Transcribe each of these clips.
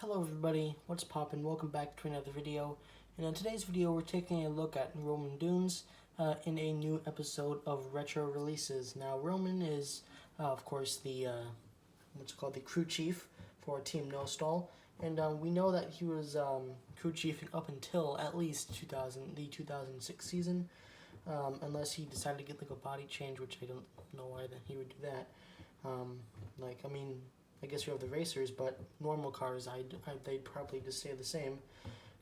Hello everybody, what's poppin'? Welcome back to another video. And in today's video we're taking a look at Roman Dunes in a new episode of Retro Releases. Now Roman is of course the what's called the crew chief for Team No Stall, and we know that he was crew chiefing up until at least the 2006 season, unless he decided to get like a body change, which I don't know why that he would do that. I guess you have the racers, but normal cars, they'd probably just stay the same,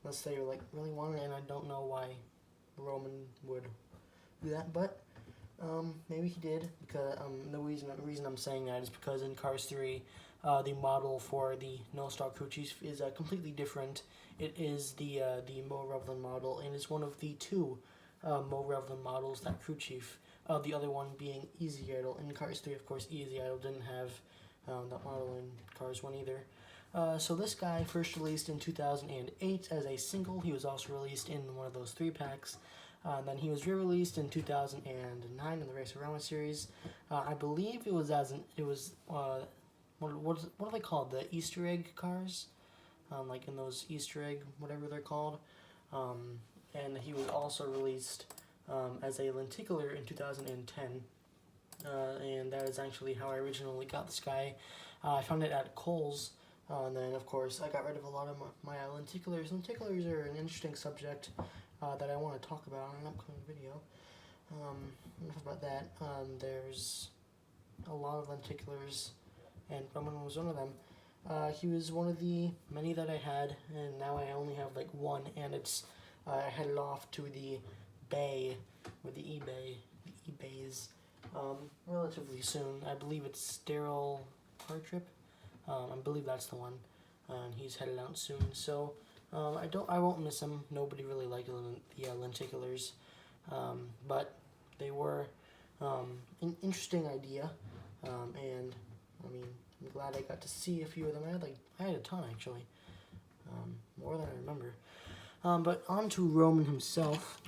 unless they like really wanted it, and I don't know why Roman would do that, but maybe he did, because the reason I'm saying that is because in Cars 3, the model for the No Star Crew Chief is completely different. It is the Mo Revlin model, and it's one of the two Mo Revlin models that Crew Chief. The other one being Easy Idol. In Cars 3, of course, Easy Idol didn't have that model in Cars 1 either. So this guy first released in 2008 as a single. He was also released in one of those 3-packs. Then he was re-released in 2009 in the Race Around series. I believe it was what are they called? The Easter egg cars? Like in those Easter egg, whatever they're called. And he was also released as a lenticular in 2010. And that is actually how I originally got this guy. I found it at Kohl's, and then of course I got rid of a lot of my lenticulars. Lenticulars are an interesting subject that I want to talk about in an upcoming video. Enough about that. There's a lot of lenticulars, and Roman was one of them. He was one of the many that I had, and now I only have like one, and it's I headed off to the bay, or the eBays. Relatively soon. I believe it's Daryl Partrip. I believe that's the one. And he's headed out soon. So I won't miss him. Nobody really liked the lenticulars, but they were an interesting idea. And I mean, I'm glad I got to see a few of them. I had a ton actually, more than I remember. But on to Roman himself.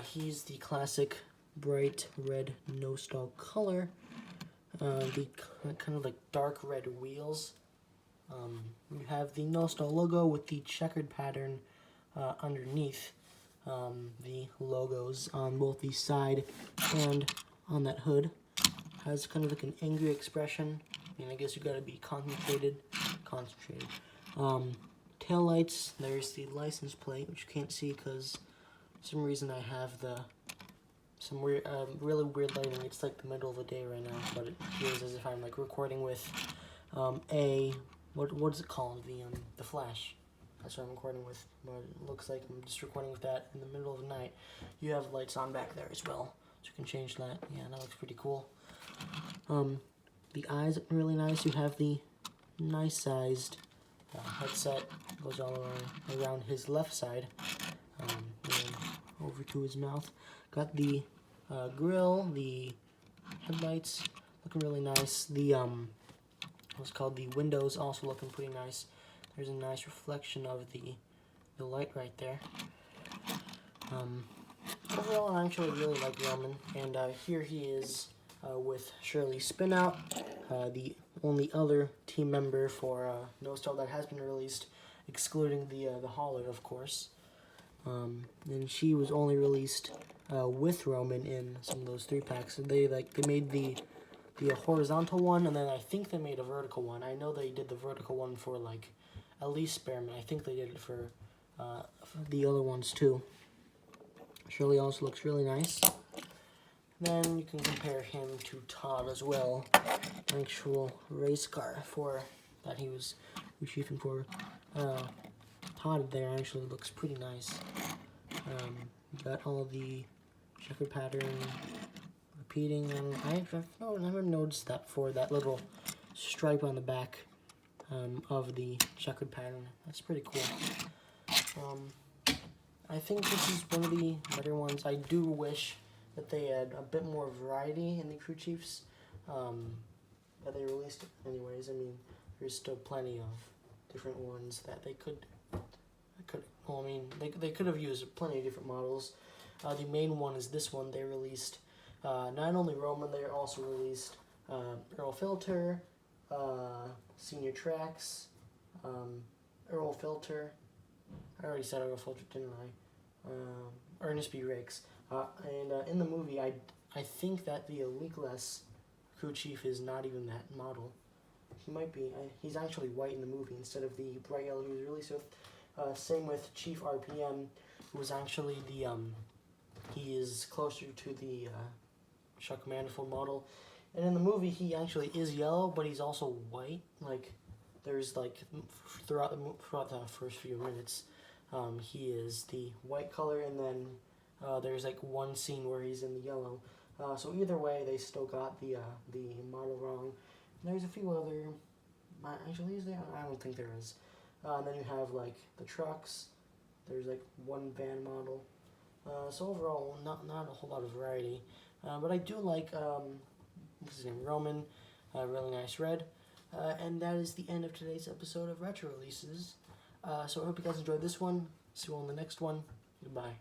He's the classic bright red no stall color, the kind of like dark red wheels. You have the no stall logo with the checkered pattern underneath the logos on both the side and on that hood. Has kind of like an angry expression. I mean, I guess you gotta be concentrated. Tail lights. There's the license plate, which you can't see because for some reason I have some weird, really weird lighting. It's like the middle of the day right now, but it feels as if I'm like recording with what is it called? The flash. That's what I'm recording with. But it looks like I'm just recording with that in the middle of the night. You have lights on back there as well, so you can change that. Yeah, that looks pretty cool. The eyes look really nice. You have the nice sized headset. Goes all around his left side, and over to his mouth. Got the grill, the headlights looking really nice. The what's called the windows also looking pretty nice. There's a nice reflection of the light right there. Overall, I actually really like Roman, and here he is with Shirley Spinout, the only other team member for No Stall that has been released, excluding the hauler, of course. And she was only released with Roman in some of those 3-packs. So they made the horizontal one, and then I think they made a vertical one. I know they did the vertical one for like at least Spearman. I think they did it for the other ones too. Shirley also looks really nice. Then you can compare him to Todd as well, an actual race car that he was chiefing for. Todd there actually looks pretty nice. Got all the checkered pattern repeating, and I've never noticed that for that little stripe on the back of the checkered pattern. That's pretty cool. I think this is one of the better ones. I do wish that they had a bit more variety in the crew chiefs that they released. Anyways, I mean, there's still plenty of different ones that they could. They could have used plenty of different models. The main one is this one. They released not only Roman, they also released Earl Filter, Senior Tracks, Earl Filter. I already said Earl Filter, didn't I? Ernest B. Riggs. And in the movie, I think that the Leakless crew chief is not even that model. He might be. He's actually white in the movie instead of the bright yellow he was released with. Same with Chief RPM, who was actually the he is closer to the Chuck Manifold model. And in the movie, he actually is yellow, but he's also white. Like, there's like throughout the first few minutes, he is the white color, and then there's like one scene where he's in the yellow. So either way, they still got the model wrong. And there's a few other. Actually, is there? I don't think there is. And then you have like the trucks. There's like one van model. So overall, not a whole lot of variety. But I do like what's his name, Roman, really nice red. And that is the end of today's episode of Retro Releases. So I hope you guys enjoyed this one. See you all in the next one. Goodbye.